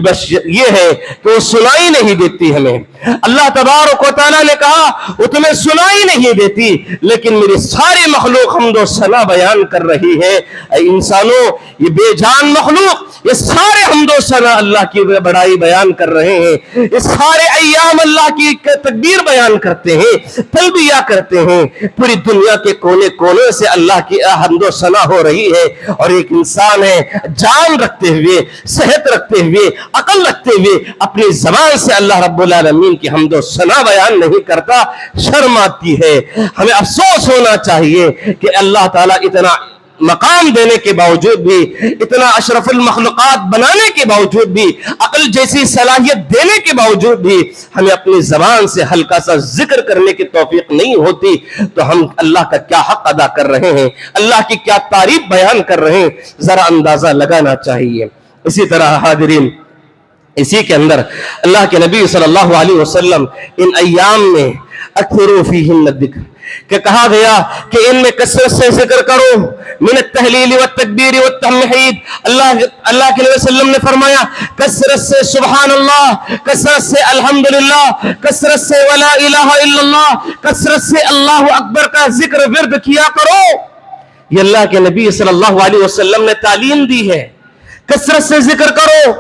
Speaker 1: بس یہ ہے کہ وہ سنائی نہیں دیتی ہمیں. اللہ تبارک و تعالیٰ نے کہا وہ تمہیں سنائی نہیں دیتی, لیکن میری ساری مخلوق حمد و ثنا بیان کر رہی ہے. اے انسانوں, یہ بے جان مخلوق یہ سارے حمد و ثنا اللہ کی بڑائی بیان کر رہے ہیں. یہ سارے ایام اللہ کی تکبیر بیان کرتے ہیں, تلبیہ کرتے ہیں. پوری دنیا کے کونے کونے سے اللہ کی حمد و ثنا ہو رہی ہے. اور ایک انسان ہے جان رکھتے ہوئے, صحت رکھتے ہوئے, عقل رکھتے ہوئے اپنی زبان سے اللہ رب العالمین کی حمد و ثنا بیان نہیں کرتا, شرم آتی ہے. ہمیں افسوس ہونا چاہیے کہ اللہ تعالیٰ اتنا مقام دینے کے باوجود بھی, اتنا اشرف المخلوقات بنانے کے باوجود بھی, عقل جیسی صلاحیت دینے کے باوجود بھی ہمیں اپنی زبان سے ہلکا سا ذکر کرنے کی توفیق نہیں ہوتی, تو ہم اللہ کا کیا حق ادا کر رہے ہیں, اللہ کی کیا تعریف بیان کر رہے ہیں, ذرا اندازہ لگانا چاہیے. اسی طرح حاضرین, اسی کے اندر اللہ کے نبی صلی اللہ علیہ وسلم ان ایام میں اکثروا فیہن الذکر, کہ کہا گیا کہ ان میں کثرت سے ذکر کرو, من التحلیل والتکبیر والتحمید. اللہ کے نبی صلی اللہ علیہ وسلم نے فرمایا کثرت سے سبحان اللہ, کثرت سے الحمدللہ, کثرت سے ولا الہ الا اللہ, کثرت سے اللہ اکبر کا ذکر ورد کیا کرو. یہ اللہ کے نبی صلی اللہ علیہ وسلم نے تعلیم دی ہے, کثرت سے ذکر کرو.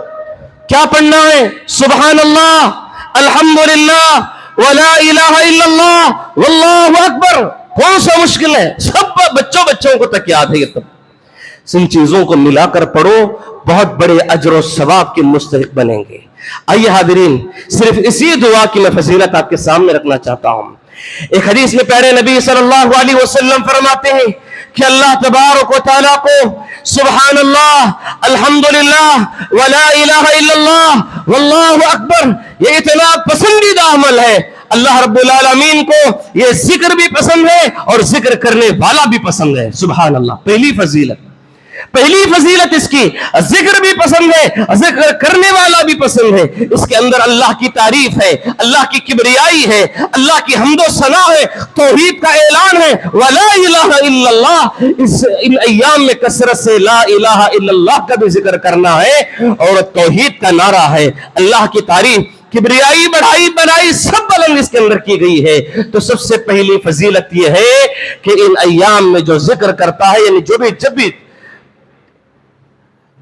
Speaker 1: کیا پڑھنا ہے؟ سبحان اللہ, الحمدللہ, ولا الہ الا اللہ, واللہ اکبر. کون سا مشکل ہے؟ سب بچوں کو تک یاد ہے. یہ تب ان چیزوں کو ملا کر پڑھو, بہت بڑے اجر و ثواب کے مستحق بنیں گے. آئیے حاضرین, صرف اسی دعا کی میں فضیلت آپ کے سامنے رکھنا چاہتا ہوں. ایک حدیث میں پیارے نبی صلی اللہ علیہ وسلم فرماتے ہیں کہ اللہ تبارک و تعالیٰ کو سبحان اللہ, الحمدللہ, ولا الہ الا اللہ, واللہ اکبر یہ اتنا پسندیدہ عمل ہے. اللہ رب العالمین کو یہ ذکر بھی پسند ہے اور ذکر کرنے والا بھی پسند ہے. سبحان اللہ, پہلی فضیلت اس کی, ذکر بھی پسند ہے, ذکر کرنے والا بھی پسند ہے. اس کے اندر اللہ کی تعریف ہے, اللہ کی کبریائی ہے, اللہ کی حمد و ثنا ہے, توحید کا اعلان ہے, ولا الہ الا اللہ. ان ایام میں کثرت سے لا الہ الا اللہ کا بھی ذکر کرنا ہے, اور توحید کا نعرہ ہے, اللہ کی تعریف, کبریائی بڑائی سب بلند اس کے اندر کی گئی ہے۔ تو سب سے پہلی فضیلت یہ ہے کہ ان ایام میں جو ذکر کرتا ہے، یعنی جب بھی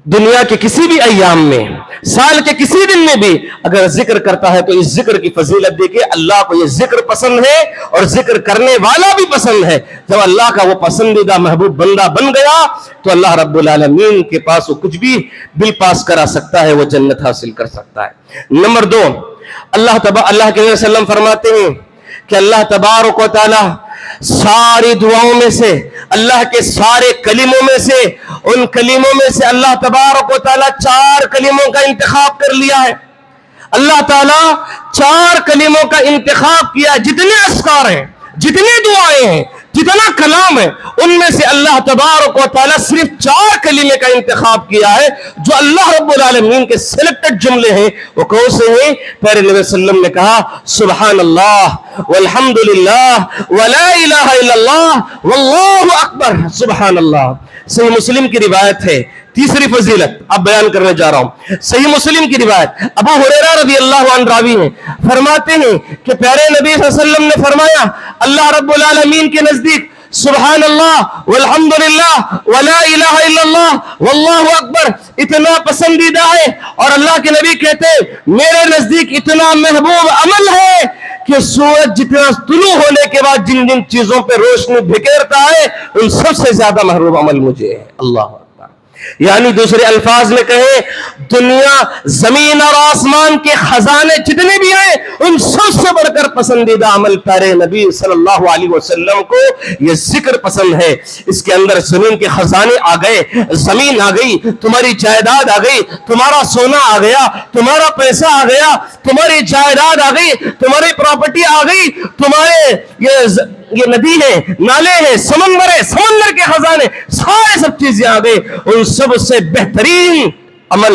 Speaker 1: دنیا کے کسی بھی ایام میں، سال کے کسی دن میں بھی اگر ذکر کرتا ہے تو اس ذکر کی فضیلت دیکھیں، اللہ کو یہ ذکر پسند ہے اور ذکر کرنے والا بھی پسند ہے۔ جب اللہ کا وہ پسندیدہ محبوب بندہ بن گیا تو اللہ رب العالمین کے پاس وہ کچھ بھی بل پاس کرا سکتا ہے، وہ جنت حاصل کر سکتا ہے۔ نمبر 2، اللہ کے نبی صلی اللہ علیہ وسلم فرماتے ہیں کہ اللہ تبارک و تعالی ساری دعاؤں میں سے، اللہ کے سارے کلموں میں سے، ان کلموں میں سے اللہ تبارک و تعالی 4 کلموں کا انتخاب کر لیا ہے۔ اللہ تعالیٰ 4 کلموں کا انتخاب کیا، جتنے اذکار ہیں، جتنے دعائیں ہیں، جتنا کلام ہے، ان میں سے اللہ تبارک و تعالیٰ صرف 4 کلمے کا انتخاب کیا ہے جو اللہ رب العالمین کے سلیکٹڈ جملے ہیں۔ وہ کون سے ہیں؟ پیارے نبی صلی اللہ علیہ وسلم نے کہا سبحان اللہ والحمد للہ ولا الہ الا اللہ واللہ اکبر سبحان اللہ۔ صحیح مسلم کی روایت ہے، تیسری فضیلت اب بیان کرنے جا رہا ہوں۔ صحیح مسلم کی روایت، ابو ہریرہ رضی اللہ عنہ راوی ہیں، فرماتے ہیں کہ پیارے نبی صلی اللہ علیہ وسلم نے فرمایا اللہ رب العالمین کے نزدیک سبحان اللہ والحمدللہ ولا الہ الا اللہ واللہ اکبر اتنا پسندیدہ ہے، اور اللہ کے نبی کہتے ہیں میرے نزدیک اتنا محبوب عمل ہے کہ سورج جتنا طلوع ہونے کے بعد جن جن چیزوں پہ روشنی بکھیرتا ہے ان سب سے زیادہ محبوب عمل مجھے ہے۔ اللہ اکبر۔ یعنی دوسرے الفاظ میں کہیں دنیا، زمین اور آسمان کے خزانے جتنے بھی ہیں ان سب سے بڑھ کر پسندیدہ عمل پیارے نبی صلی اللہ علیہ وسلم کو یہ ذکر پسند ہے۔ اس کے اندر زمین کے خزانے آ گئے، زمین آ گئی، تمہاری جائیداد آ گئی، تمہارا سونا آ گیا، تمہارا پیسہ آ گیا، تمہاری جائیداد آ گئی، تمہاری پراپرٹی آ گئی، تمہارے یہ ندی ہے، نالے ہیں، سمندر ہے، سمندر کے خزانے، سارے سب چیزیں آ گئی۔ ان سب سے بہترین عمل،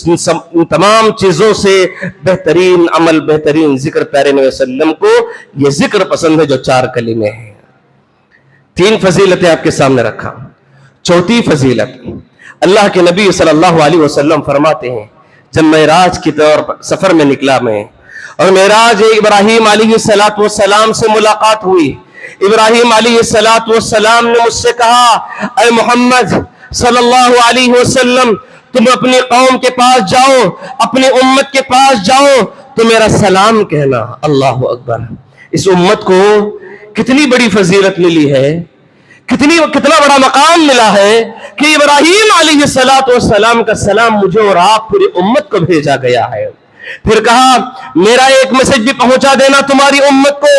Speaker 1: ان تمام چیزوں سے بہترین عمل، بہترین ذکر پیارے نبی صلی اللہ علیہ وسلم کو یہ ذکر پسند ہے جو 4 کلمے ہیں۔ 3 فضیلتیں آپ کے سامنے رکھا۔ چوتھی فضیلت، اللہ کے نبی صلی اللہ علیہ وسلم فرماتے ہیں جب معراج کی طور پر سفر میں نکلا میں، اور معراج ابراہیم علیہ السلام سے ملاقات ہوئی، ابراہیم علیہ السلام نے مجھ سے کہا اے محمد صلی اللہ علیہ وسلم تم اپنی قوم کے پاس جاؤ، اپنی امت کے پاس جاؤ تو میرا سلام کہنا۔ اللہ اکبر۔ اس امت کو کتنی بڑی فضیلت ملی ہے، کتنا بڑا مقام ملا ہے کہ ابراہیم علیہ السلام کا سلام مجھے اور آپ پوری امت کو بھیجا گیا ہے۔ پھر کہا میرا ایک میسج بھی پہنچا دینا تمہاری امت کو،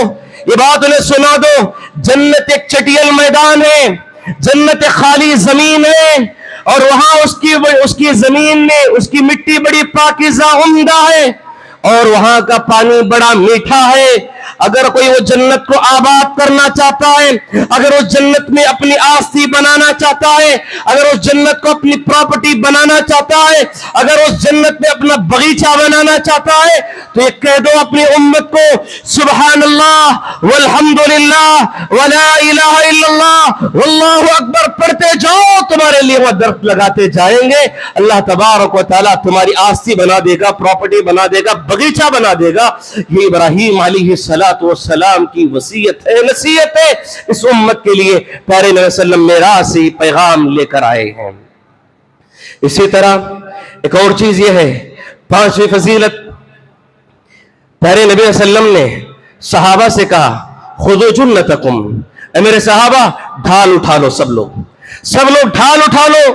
Speaker 1: یہ بات انہیں سنا دو، جنت ایک چٹیل میدان ہے، جنت خالی زمین ہے، اور وہاں اس کی زمین میں اس کی مٹی بڑی پاکیزہ عمدہ ہے، اور وہاں کا پانی بڑا میٹھا ہے۔ اگر کوئی وہ جنت کو آباد کرنا چاہتا ہے، اگر اس جنت میں اپنی آستی بنانا چاہتا ہے، اگر اس جنت کو اپنی پراپرٹی بنانا چاہتا ہے، اگر اس جنت میں اپنا باغیچہ بنانا چاہتا ہے تو یہ کہہ دو اپنی امت کو سبحان اللہ والحمدللہ ولا الہ الا اللہ واللہ اکبر پڑھتے جاؤ، تمہارے لیے وہ درخت لگاتے جائیں گے، اللہ تبارک و تعالیٰ تمہاری آستی بنا دے گا، پراپرٹی بنا دے گا، باغیچہ بنا دے گا۔ یہ ابراہیم علیہ السلام کی وصیت ہے، نصیحت ہے اس امت کے لیے۔ پیارے نبی صلی اللہ علیہ وسلم معراج سے پیغام لے کر آئے ہیں۔ اسی طرح ایک اور چیز یہ ہے، 5ویں فضیلت، پیارے نبی صلی اللہ علیہ وسلم نے صحابہ سے کہا خذوا جنتکم، اے میرے صحابہ ڈھال اٹھا لو، سب لوگ ڈھال اٹھا لو۔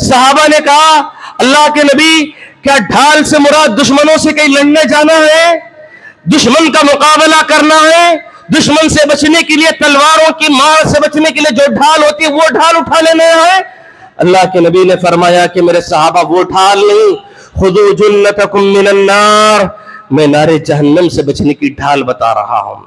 Speaker 1: صحابہ نے کہا اللہ کے نبی کیا ڈھال سے مراد دشمنوں سے کہیں لڑنے جانا ہے، دشمن کا مقابلہ کرنا ہے، دشمن سے بچنے کے لیے، تلواروں کی مار سے بچنے کے لیے جو ڈھال ہوتی ہے وہ ڈھال اٹھا لینا ہے؟ اللہ کے نبی نے فرمایا کہ میرے صحابہ وہ ڈھال نہیں، خذوا جنتکم من النار، میں نار جہنم سے بچنے کی ڈھال بتا رہا ہوں۔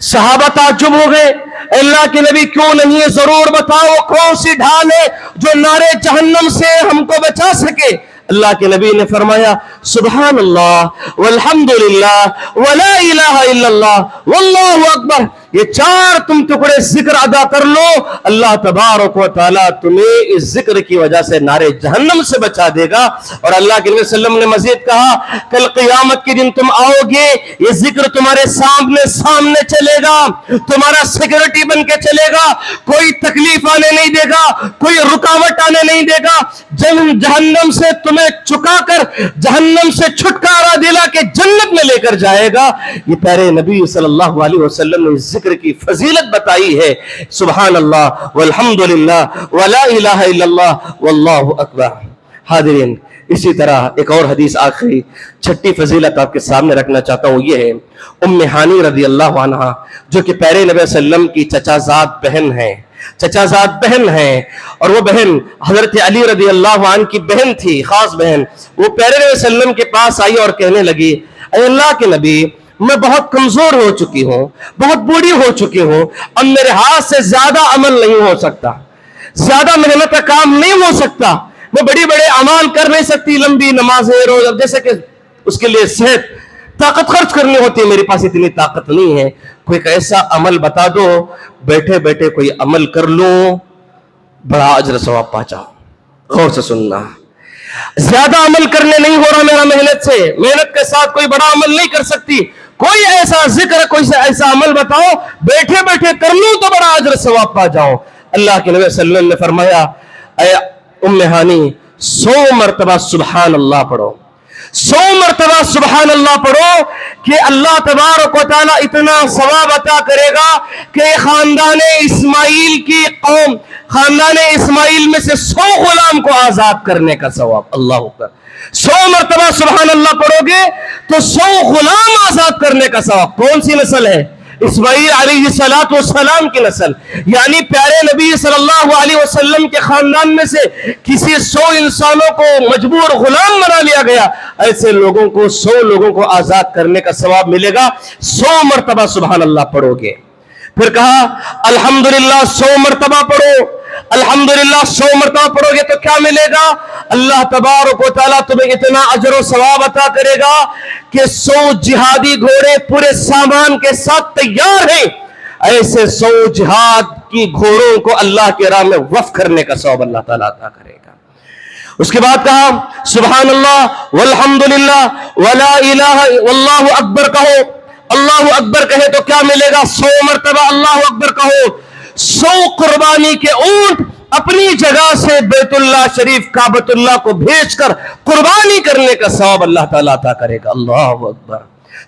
Speaker 1: صحابہ تعجب ہو گئے، اللہ کے نبی کیوں نہیں ہے، ضرور بتاؤ وہ کون سی ڈھال ہے جو نار جہنم سے ہم کو بچا سکے۔ اللہ کے نبی نے فرمایا سبحان اللہ والحمدللہ ولا الہ الا اللہ واللہ اکبر، یہ 4 تم ٹکڑے ذکر ادا کر لو, اللہ تبارک و تعالیٰ تمہیں اس ذکر کی وجہ سے نار جہنم سے بچا دے گا. اور اللہ کے نبی صلی اللہ علیہ وسلم نے مزید کہا, کل قیامت کے دن تم آؤ گے, یہ ذکر تمہارے سامنے چلے گا, تمہارا سیکورٹی بن کے چلے گا, کوئی تکلیف آنے نہیں دے گا, کوئی رکاوٹ آنے نہیں دے گا, جہنم سے تمہیں چکا کر جہنم سے چھٹکارا دلا کے جنت میں لے کر جائے گا. یہ پیارے نبی صلی اللہ علیہ وسلم نے اس ذکر کی فضیلت بتائی ہے. سبحان اللہ والحمدللہ ولا الہ الا اللہ واللہ اکبر. حاضرین, اسی طرح ایک اور حدیث آخری چھٹی فضیلت آپ کے سامنے رکھنا چاہتا ہوں. یہ ہے ام ہانی رضی اللہ عنہا, جو کہ پیارے نبی صلی اللہ علیہ وسلم کی چچا زاد بہن ہیں, اور وہ بہن حضرت علی رضی اللہ عنہ کی بہن تھی, خاص بہن. وہ پیارے نبی صلی اللہ علیہ وسلم کے پاس آئی اور کہنے لگی, اے اللہ کے نبی, میں بہت کمزور ہو چکی ہوں, بہت بوڑھی ہو چکی ہوں, اب میرے ہاتھ سے زیادہ عمل نہیں ہو سکتا, زیادہ محنت کا کام نہیں ہو سکتا, میں بڑے اعمال کر نہیں سکتی, لمبی نمازیں روزہ, جیسے کہ اس کے لیے صحت طاقت خرچ کرنی ہوتی ہے, میرے پاس اتنی طاقت نہیں ہے, کوئی ایسا عمل بتا دو, بیٹھے بیٹھے کوئی عمل کر لوں, بڑا اجر ثواب پا جاؤ. غور سے سننا, زیادہ عمل کرنے نہیں ہو رہا میرا محنت کے ساتھ کوئی بڑا عمل نہیں کر سکتی, کوئی ایسا ذکر, کوئی ایسا عمل بتاؤ, بیٹھے بیٹھے کر لوں تو بڑا اجر ثواب پا جاؤں. اللہ کے نبی صلی اللہ علیہ وسلم نے فرمایا, اے ام ہانی, 100 مرتبہ سبحان اللہ پڑھو, 100 مرتبہ سبحان اللہ پڑھو, کہ اللہ تبارک و تعالیٰ اتنا ثواب عطا کرے گا کہ خاندان اسماعیل کی قوم, خاندان اسماعیل میں سے 100 غلام کو آزاد کرنے کا ثواب. اللہ اکبر. 100 مرتبہ سبحان اللہ پڑھو گے تو 100 غلام آزاد کرنے کا ثواب. کون سی نسل ہے؟ اسماعیل علیہ السلام کی نسل, یعنی پیارے نبی صلی اللہ علیہ وسلم کے خاندان میں سے کسی 100 انسانوں کو مجبور غلام بنا لیا گیا, ایسے لوگوں کو 100 لوگوں کو آزاد کرنے کا ثواب ملے گا 100 مرتبہ سبحان اللہ پڑھو گے. پھر کہا الحمدللہ 100 مرتبہ پڑھو, الحمدللہ 100 مرتبہ پڑھو گے تو کیا ملے گا؟ اللہ تبارک و تعالیٰ تمہیں اتنا اجر و ثواب عطا کرے گا کہ 100 جہادی گھوڑے پورے سامان کے ساتھ تیار ہیں, ایسے 100 جہاد کی گھوڑوں کو اللہ کے راہ میں وقف کرنے کا ثواب اللہ تعالیٰ عطا کرے گا. اس کے بعد کہا سبحان اللہ والحمدللہ ولا الہ واللہ اکبر کہو, اللہ اکبر کہے تو کیا ملے گا؟ 100 مرتبہ اللہ اکبر کہو, 100 قربانی کے اونٹ اپنی جگہ سے بیت اللہ شریف کعبۃ اللہ کو بھیج کر قربانی کرنے کا ثواب اللہ تعالیٰ عطا کرے گا. اللہ اکبر.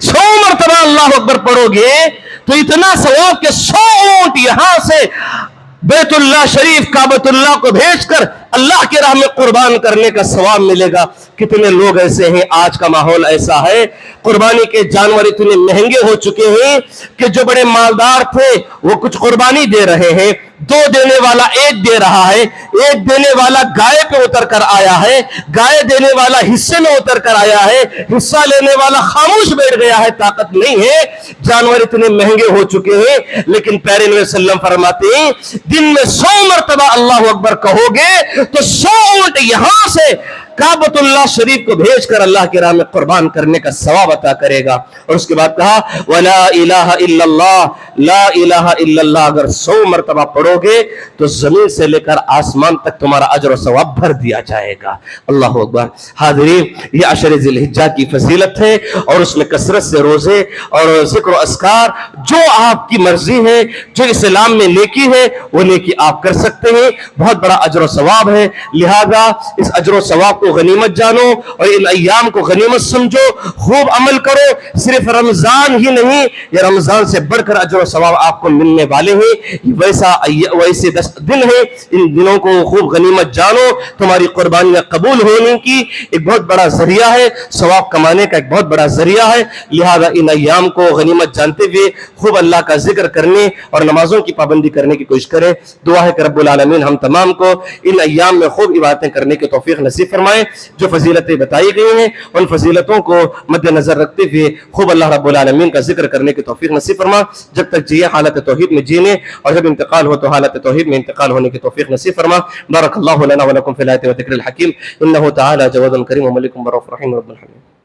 Speaker 1: 100 مرتبہ اللہ اکبر پڑھو گے تو اتنا ثواب کہ 100 اونٹ یہاں سے بیت اللہ شریف کعبۃ اللہ کو بھیج کر اللہ کے راہ میں قربان کرنے کا ثواب ملے گا. کتنے لوگ ایسے ہیں, آج کا ماحول ایسا ہے, قربانی کے جانور اتنے مہنگے ہو چکے ہیں کہ جو بڑے مالدار تھے وہ کچھ قربانی دے رہے ہیں, 2 دینے والا 1 دے رہا ہے, 1 دینے والا گائے پہ اتر کر آیا ہے, گائے دینے والا حصے میں اتر کر آیا ہے, حصہ لینے والا خاموش بیٹھ گیا ہے, طاقت نہیں ہے, جانور اتنے مہنگے ہو چکے ہیں. لیکن پیارے نبی صلی اللہ علیہ وسلم فرماتے ہیں دن میں 100 مرتبہ اللہ اکبر کہو گے تو 100 اونٹ یہاں سے کعبۃ اللہ شریف کو بھیج کر اللہ کے راہ میں قربان کرنے کا ثواب عطا کرے گا. اور اس کے بعد کہا ولا الہ الا اللہ, لا الہ الا اللہ اگر 100 مرتبہ پڑھو گے تو زمین سے لے کر آسمان تک تمہارا اجر و ثواب بھر دیا جائے گا. اللہ اکبر. حاضرین, یہ عشر ذی الحجہ کی فضیلت ہے, اور اس میں کثرت سے روزے اور ذکر و اذکار, جو آپ کی مرضی ہے, جو اسلام میں نیکی ہے وہ نیکی آپ کر سکتے ہیں, بہت بڑا اجر و ثواب ہے. لہذا اس اجر و ثواب کو غنیمت جانو اور ان ایام کو غنیمت سمجھو, خوب عمل کرو. صرف رمضان ہی نہیں, یہ رمضان سے بڑھ کر اجر و ثواب آپ کو ملنے والے ہیں. ویسے 10 دن ہیں, ان دنوں کو خوب غنیمت جانو. تمہاری قربانیاں قبول ہونے کی ایک بہت بڑا ذریعہ ہے, ثواب کمانے کا ایک بہت بڑا ذریعہ ہے. لہذا ان ایام کو غنیمت جانتے ہوئے خوب اللہ کا ذکر کرنے اور نمازوں کی پابندی کرنے کی کوشش کریں. دعا ہے کہ رب العالمین ہم تمام کو ان ایام میں خوب عبادتیں کرنے کی توفیق نصیب فرمائے. جو فضیلتیں بتائی گئی ہیں ان فضیلتوں کو مد نظر رکھتے ہوئے خوب اللہ رب العالمین کا ذکر کرنے کی توفیق نصیب فرما. جب تک جیے حالت توحید میں جینے, اور جب انتقال ہو تو حالت توحید میں انتقال ہونے کی توفیق نصیب فرما. بارک اللہ لنا ولکم فی الآیات و ذکر الحکیم, انہ تعالی جواد کریم و ملک رؤوف رحیم رب العالمین.